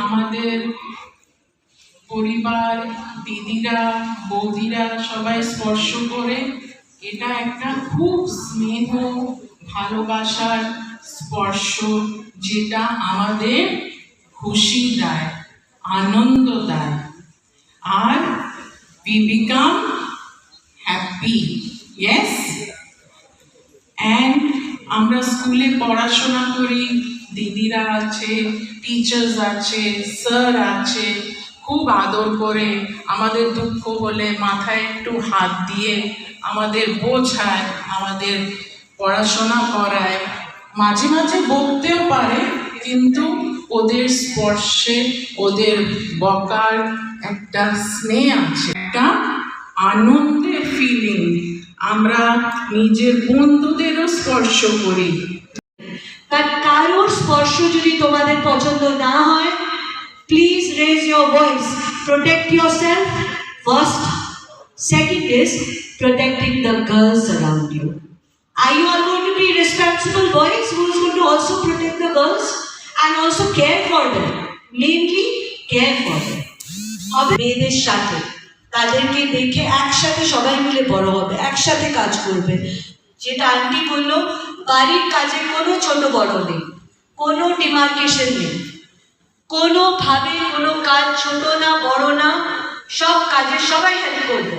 আমাদের পরিবার, দিদিরা, বৌদিরা সবাই স্পর্শ করে, এটা একটা খুব স্নেহ ভালোবাসার স্পর্শ, যেটা আমাদের খুশি দেয়, আনন্দ দেয়, আর we become happy. Yes? And আমরা স্কুলে পড়াশোনা করি, দিদিরা আছে, টিচার্স আছে, স্যার আছে, খুব আদর করে আমাদের দুঃখ হলে মাথায় একটু হাত দিয়ে আমাদের বোঝায়, আমাদের পড়াশোনা করায়, মাঝে মাঝে বকতেও পারে, কিন্তু ওদের স্পর্শে, ওদের বকার একটা স্নেহ আছে, একটা আনন্দের ফিলিং। আমরা নিজের বন্ধুদেরও স্পর্শ করি। তার কারোর স্পর্শ যদি তোমাদের পছন্দ না হয়, please raise your voice, protect yourself first, second is protecting the girls around you. Are you all going to be responsible boys who is going to also protect the girls and also care for them? Mainly care for them. হবে মেয়েদের সাথে, তাদেরকে দেখে একসাথে সবাই মিলে বড় হবে, একসাথে কাজ করবে। যেটা আন্টি বললো, বাড়ির কাজে কোনো ছোট বড় নেই, কোনো ডিমার্কেশন নেই, কোনোভাবে কোনো কাজ ছোট না বড় না, সব কাজে সবাই হেল্প করবে।